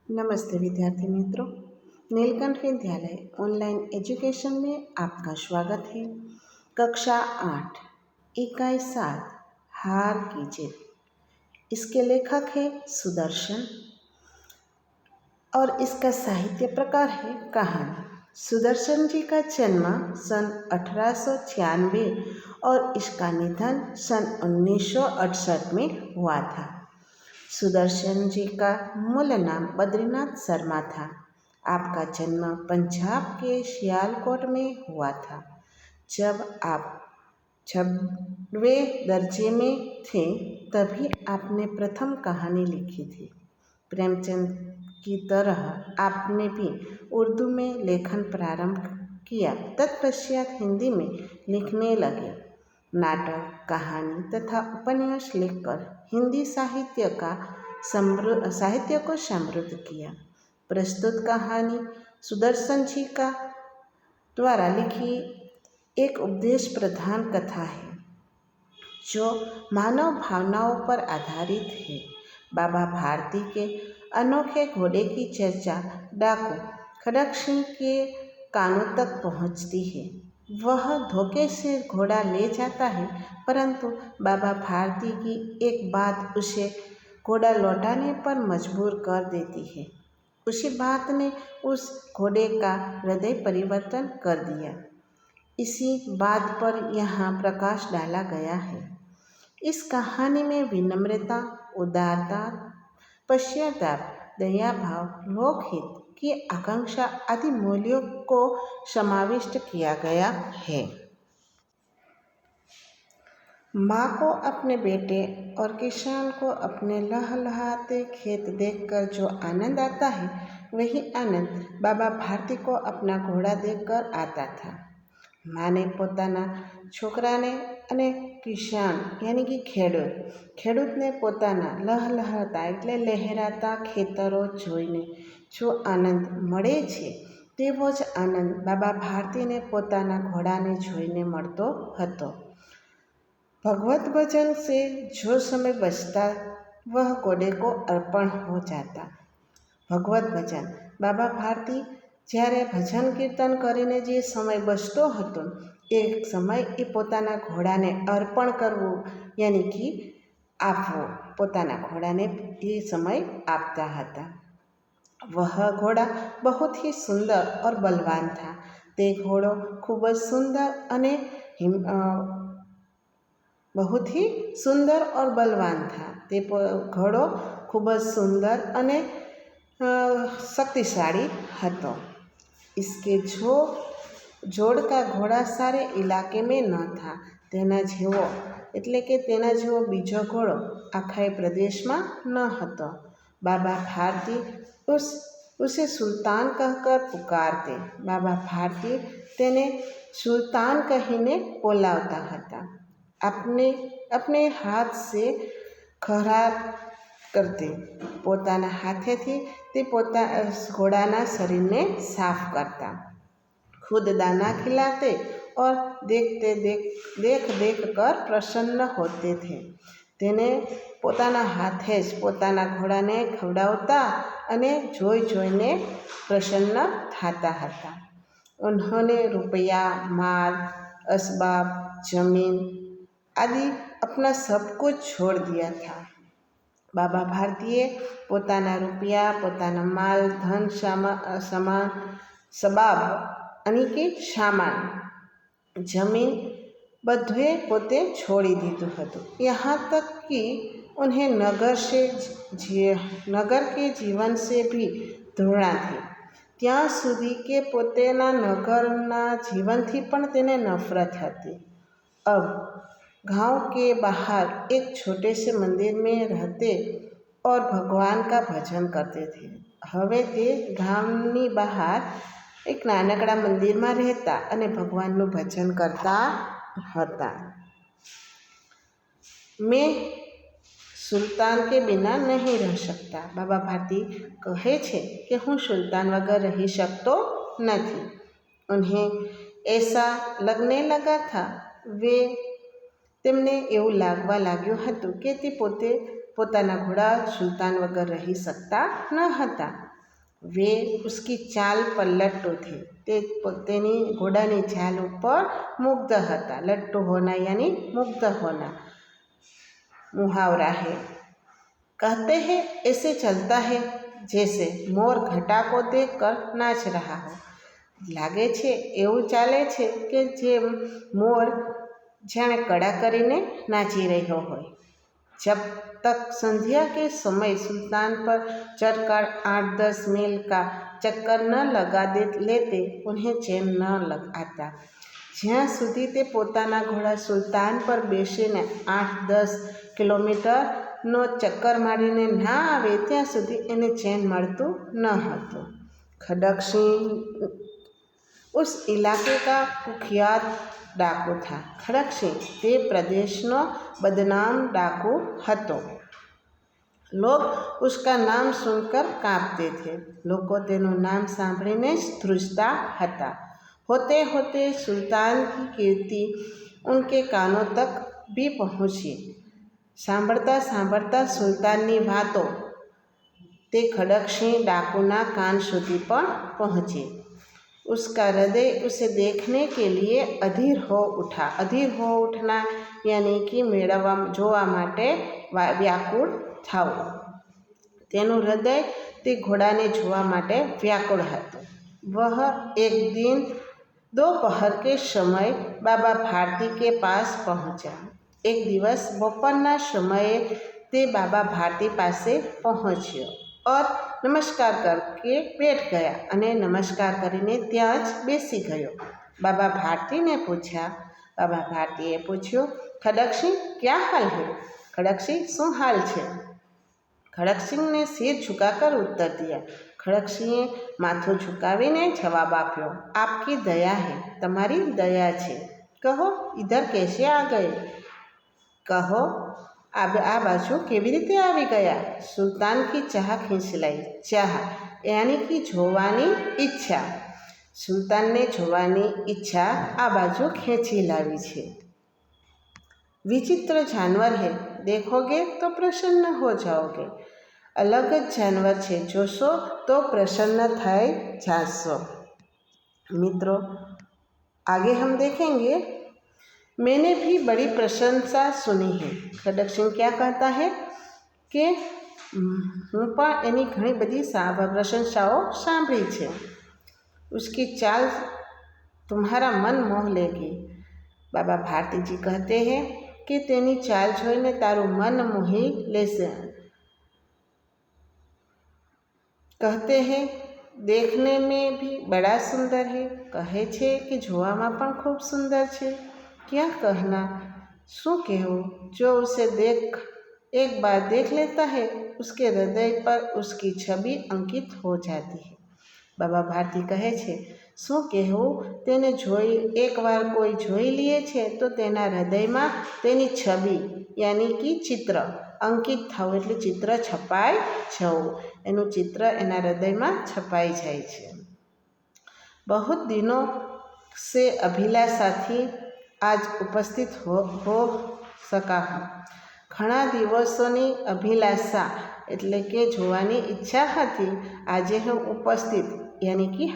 नमस्ते विद्यार्थी मित्रों। नीलकंठ विद्यालय ऑनलाइन एजुकेशन में आपका स्वागत है। कक्षा 8 इकाई 7 हार की जीत। इसके लेखक है सुदर्शन और इसका साहित्य प्रकार है कहानी। सुदर्शन जी का जन्म सन 1896 और इसका निधन सन 1968 में हुआ था। सुदर्शन जी का मूल नाम बद्रीनाथ शर्मा था। आपका जन्म पंजाब के सियालकोट में हुआ था। जब आप 6वें दर्जे में थे तभी आपने प्रथम कहानी लिखी थी। प्रेमचंद की तरह आपने भी उर्दू में लेखन प्रारंभ किया। तत्पश्चात हिंदी में लिखने लगे। नाटक, कहानी तथा उपन्यास लिखकर हिंदी साहित्य को समृद्ध किया। प्रस्तुत कहानी सुदर्शन जी का द्वारा लिखी एक उपदेश प्रधान कथा है जो मानव भावनाओं पर आधारित है। बाबा भारती के अनोखे घोड़े की चर्चा डाकू खड़क सिंह के कानों तक पहुंचती है। वह धोखे से घोड़ा ले जाता है, परंतु बाबा भारती की एक बात उसे घोड़ा लौटाने पर मजबूर कर देती है। उसी बात ने उस घोड़े का हृदय परिवर्तन कर दिया। इसी बात पर यहाँ प्रकाश डाला गया है। इस कहानी में विनम्रता, उदारता, पश्चाताप, दया भाव, लोकहित की आकांक्षा आदि मूल्यों को समाविष्ट किया गया है। माँ को अपने बेटे और किसान को अपने लहलहाते खेत देखकर जो आनंद आता है, वही आनंद बाबा भारती को अपना घोड़ा देखकर आता था। माँ ने પોતાના છોકરાને અને કિસાન યાની કે ખેડૂતને પોતાના લહલહાતા એટલે લહેરાતા ખેતરો જોઈને જો આનંદ મળે છે, તેવો જ આનંદ બાબા ભારતીને પોતાના ઘોડાને જોઈને મળતો હતો। भगवत भजन से जो समय बचता वह घोड़े को अर्पण हो जाता। भगवत भजन बाबा भारती જ્યારે ભજન કીર્તન કરીને જે સમય બચતો હતો એ સમય એ પોતાના ઘોડાને અર્પણ કરવું યાની કે આપવો, પોતાના ઘોડાને એ સમય આપતા હતા। वह घोड़ा बहुत ही सुंदर और बलवान था। તે ઘોડો ખૂબ જ સુંદર અને बहुत ही सुंदर और बलवान था। તે ઘોડો ખૂબ જ સુંદર અને शक्तिशाली હતો। इसके जोड़ का घोड़ा सारे इलाके में न था। તેના જેવો એટલે કે તેના જેવો બીજો ઘોડો આખા પ્રદેશમાં ન હતો। बाबा भारती उसे सुल्तान कहकर पुकारते। बाबा भारती તેને सुल्तान कहीने बोलावता હતા। अपने हाथ से खरार करते। પોતાના હાથેથી તે घोड़ाना शरीर ने साफ करता। खुद दाना खिलाते और देख कर प्रसन्न होते थे। તેને પોતાના હાથે જ પોતાના ઘોડાને ખવડાવતા અને જોઈને પ્રસन्न થતા હતા। उन्होंने रुपया, माल, असबाब, जमीन आदि अपना सब कुछ छोड़ दिया था। बाबा भारतीए પોતાના રૂપિયા, પોતાના માલ, ધન, સામાન, સબાબ અને કે સામાન, જમીન બધું પોતે છોડી દીધું હતું। यहाँ तक कि उन्हें नगर के जीवन से भी घृणा थी। ત્યાં સુધી કે પોતાના નગરના જીવનથી પણ તેને નફરત હતી। अब गांव के बाहर एक छोटे से मंदिर में रहते और भगवान का भजन करते थे। હવે તે ગામની બહાર એક નાનકડા મંદિરમાં રહેતા અને ભગવાનનું ભજન કરતા હતા। मैं સુલતાન કે બિના નહીં રહી શકતા। બાબા ભારતી કહે છે કે હું સુલતાન વગર રહી શકતો નથી। उन्हें ऐसा लगने लगा था। તેમને એવું લાગવા લાગ્યું હતું કે તે પોતાના ઘોડા સુલતાન વગર રહી શકતા ન હતા। वे उसकी चाल पर लट्टू थे। तेनी घोड़ानी चाल ऊपर मुग्ध हता। लट्टू होना यानी मुग्ध होना मुहावरा है। कहते हैं ऐसे चलता है जैसे मोर घटा को देखकर नाच रहा हो। लागे छे एवं चाले छे के जेम मोर जाने कड़ा करीने नाची रह्यो होय। जब तक संध्या के समय सुल्तान पर चढ़कर 8-10 मील का चक्कर न लगा लेते उन्हें चैन न लग आता। જ્યાં સુધી તે પોતાના ઘોડા સુલતાન પર બેસીને 8-10 કિલોમીટરનો ચક્કર મારીને ના આવે ત્યાં સુધી એને ચેન મળતું ન હતું। खड़क सिंह उस इलाके का कुख्यात डाकू था। खड़क सिंह તે પ્રદેશનો बदनाम डाकू હતો। लोग उसका नाम सुनकर कांपते थे। लोग तेનું नाम સાંભળીને જ ધ્રુજતા હતા। होते होते सुल्तान की कीर्ति उनके कानों तक भी पहुँची। सांभळता सांभळता सुल्ताननी वातो ते खड़क सिंह डाकूना कान सुधी पण पहुँची। उसका हृदय उसे देखने के लिए अधीर हो उठा। अधीर हो उठना यानी कि मेळवा जोवा माटे व्याकुळ थावुं। तेनुं हृदय ते घोड़ाने जोवा माटे व्याकुळ हतुं। वह एक दिन दोपहर के समय बाबा भारती के पास पहुँचा। एक दिवस बपोरना समये ते बाबा भारती पासे पहुँच्यो और नमस्कार करके बैठ गया अने नमस्कार करीने त्यां ज बेसी गयो। बाबा भारती ने पूछा। बाबा भारतीए पूछ्यो, खड़क सिंह क्या हाल है? खड़क सिंह शू हाल छे? खड़क सिंह ने सिर झुकाकर उत्तर दिया। खड़क सिंहे माथुं झुकावीने जवाब आप्यो, आपकी दया है, तमारी दया छे। कहो इधर कैसे आ गए? कहो आ बाजू केवी रीते आवी गया? सुल्तान की चाह खींच लाई। चाह यानी कि जोवानी इच्छा। सुल्तान ने जोवानी इच्छा आ बाजू खेंची लावी छे। विचित्र जानवर है, देखोगे तो प्रसन्न हो जाओगे। अलग जानवर छे, जोशो तो प्रसन्न थाई जाशो। मित्रों, आगे हम देखेंगे। मैंने भी बड़ी प्रशंसा सुनी है। खड़क सिंह क्या कहता है कि हूँ पण एनी घणी बधी प्रशंसाओं सांभळी छे। उसकी चाल तुम्हारा मन मोह लेगी। बाबा भारती जी कहते हैं कि तेनी चाल जोईने तारुं मन मोही लेशे। कहते हैं देखने में भी बड़ा सुंदर है। कहे छे कि जोवामां पण खूब सुंदर छे। क्या कहना, शू कहेवुं? जो उसे एक बार देख लेता है उसके हृदय पर उसकी छवि अंकित हो जाती है। बाबा भारती कहे छे, शू कहेवुं? तेने जोई एक बार कोई जोई लीए छे तो तेना हृदयमां तेनी छवि यानी कि चित्र अंकित थवुं एटले चित्र छपाई जवुं। एनुं चित्र एना हृदयमां छपाई जाय छे। बहुत दिनों से अभिलाषा थी आज उपस्थित हो सका हूँ। घणा दिवसोनी अभिलाषा एटले के जोवानी इच्छा हती। आजे हूँ उपस्थित यानी कि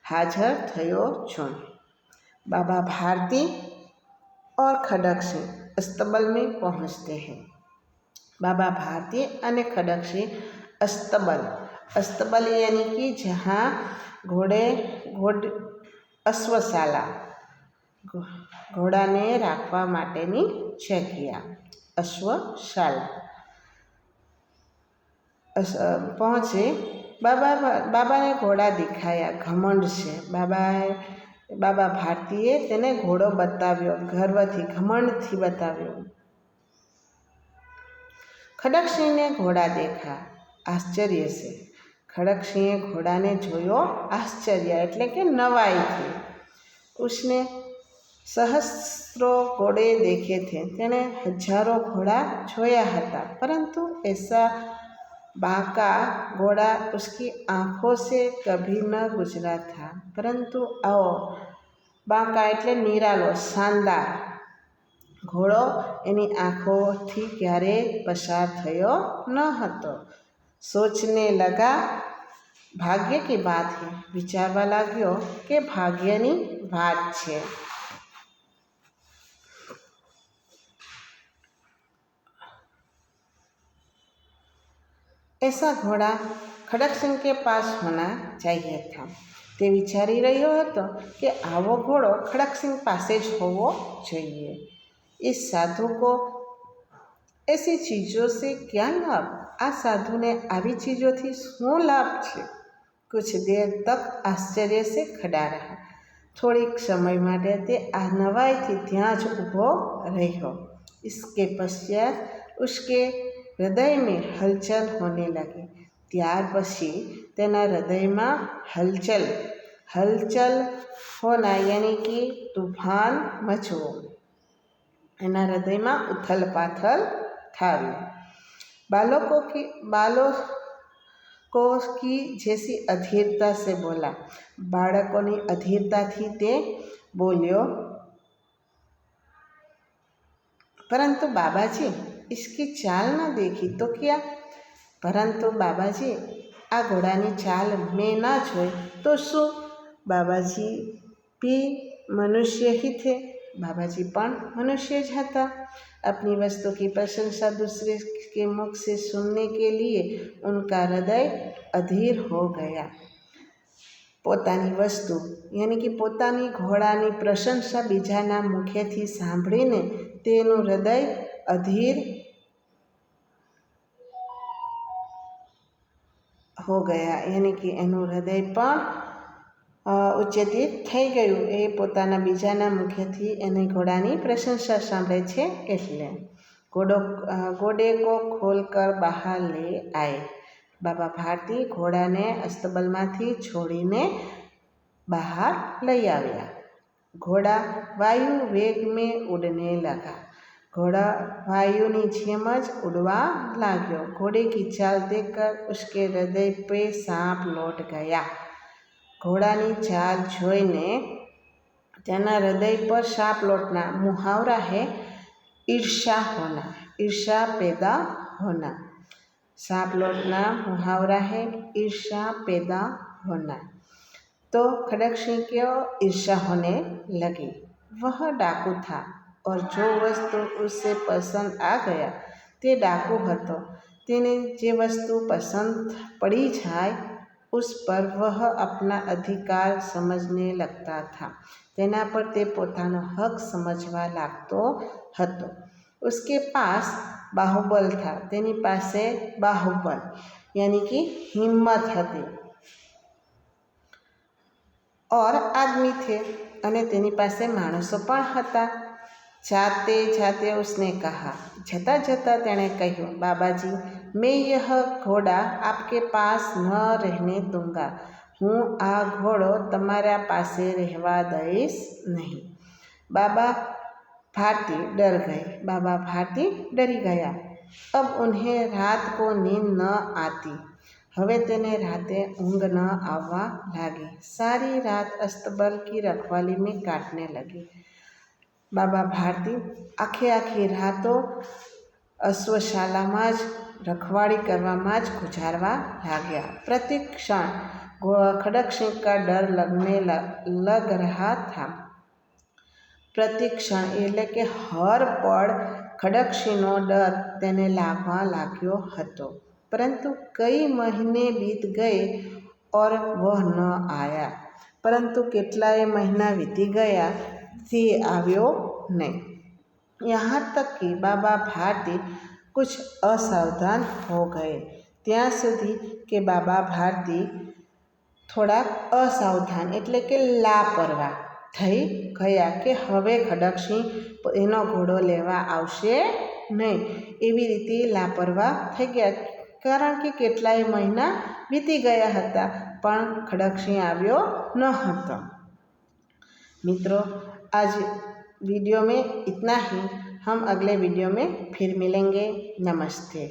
हाजर थयो छूं। बाबा भारती और खड़क सिंह अस्तबल में पहुँचते हैं। बाबा भारती और खड़क सिंह अस्तबल यानी कि जहाँ अश्वशाला घोड़ाने राखवा माटेनी जग्या अश्वशाला पहुँचे। बाबा ने घोड़ा दिखाया। घमंड से बाबा भारतीए तेने घोड़ो बताव्यो। गर्वथी घमंडथी बताव्यो। खड़क सिंह ने घोड़ा देखा आश्चर्य से। खड़क सिंहे घोड़ा ने जोयो आश्चर्य एटले के नवाई थी। उसने सहस्त्रों घोड़े देखे थे। तेने हजारों घोड़ा जोया हता, परंतु ऐसा बांका घोड़ा उसकी आँखों से कभी न गुजरा था। परंतु आओ बांका एटले निरालो शानदार घोड़ो एनी आँखोंथी क्यारे पसार थयो न हतो। सोचने लगा ભાગ્ય की बात है વિચારવા લાગ્યો કે ભાગ્યની વાત છે। ऐसा घोड़ा खड़गसिंह के पास होना चाहिए था। તે વિચારી રહ્યો હતો કે આવો ઘોડો ખડકસિંહ પાસે જ હોવો જોઈએ। इस साधु को ऐसी चीज़ों से क्या लाभ? આ સાધુને આવી ચીજોથી શું લાભ છે? कुछ देर तक आश्चर्य से खड़ा रहा। થોડીક સમય માટે તે આ નવાઈથી ત્યાં જ ઊભો રહ્યો। इसके पश्चात उसके हृदय में हलचल होने लगी। ત્યાર પછી તેના હૃદયમાં हलचल होना यानी कि तूफान मचवो। એના હૃદયમાં ઉથલ પાથલ થાવી। बालकों की जैसी अधीरता से बोला। बाळकोनी अधीरताथी ते बोल्यो, परंतु बाबाजी इसकी चाल न देखी तो क्या? परंतु बाबाजी आ घोड़ानी चाल मैं ना जोई तो शू? बाबाजी भी मनुष्य ही थे। बाबाजी पण मनुष्य ज हता। अपनी वस्तु की प्रशंसा दूसरे के मुख से सुनने के लिए उनका हृदय अधीर हो गया। પોતાની વસ્તુ યાની કે પોતાની ઘોડાની પ્રશંસા બીજાના મુખેથી સાંભળીને તેનું હૃદય અધીર हो गया यानी कि એનું હૃદય પણ ઉચ્ચેતિત થઈ ગયું। એ પોતાના બીજાના મુખેથી એની ઘોડાની પ્રશંસા સાંભળે છે એટલે। घोड़े को खोलकर बाहर ले आए। बाबा भारती घोड़ाने अस्तबलमांथी छोड़ीने बहार लई आव्या। घोड़ा वायु वेग में उड़ने लगा। घोड़ा वायुनी जेम ज उड़वा लाग्यो। घोड़े की चाल देखकर उसके हृदय पे सांप लौट गया। घोड़ानी चाल जोईने तेना हृदय पर सांप लौटना मुहावरा है ईर्ष्या होना, ईर्ष्या पैदा होना। सांप लौटना मुहावरा है ईर्ष्या पैदा होना। तो खड़गसिंह को ईर्ष्या होने लगी। वह डाकू था और जो वस्तु उससे पसंद आ गया ते डाकू हतो। तेने जे वस्तु पसंद पड़ी जाए उस पर वह अपना अधिकार समझने लगता था। तेना पर ते पोतानो हक समझवा लागतो हतो। उसके पास बाहुबल था। तेनी पासे बाहुबल यानी कि हिम्मत हती और आदमी थे अने तेनी पासे माणसों पण हता। जाते जाते उसने कहा, जता जता तेने कह्યું, बाबाजी मैं यह घोड़ा आपके पास न रहने दूंगा। हूँ आ घोड़ो तमारा पासे रहवा दईश नहीं। बाबा भारती डर गए। बाबा भारती डरी गया। अब उन्हें रात को नींद न आती। हवे तेने राते ऊँघ न आववा लागी। सारी रात अस्तबल की रखवाली में काटने लगी। बाबा भारती आखी रातो अश्वशालामां ज रखवाड़ी करवामां ज गुजारवा लाग्या। प्रति क्षण खड़गसिंह का डर लग रहा था। प्रति क्षण एटले के हर पड़ खड़गसिंहनो डर तेने लागवा लाग्यो हतो। परंतु कई महीने बीत गए और वह न आया। परंतु केटलाय महीना वीती गया ते आव्यो नहीं। यहाँ तक कि बाबा भारती कुछ असावधान हो गए। ત્યાં સુધી કે બાબા ભારતી થોડા અસાવધાન એટલે કે લાપરવાહ થઈ ગયા કે હવે ખડગસિંહ એનો ઘોડો લેવા આવશે નહીં એવી રીતે લાપરવાહ થઈ ગયા। કારણ કે કેટલાય મહિના વીતી ગયા હતા પણ ખડગસિંહ આવ્યો ન હતો। मित्रों, आज वीडियो में इतना ही। हम अगले वीडियो में फिर मिलेंगे। नमस्ते।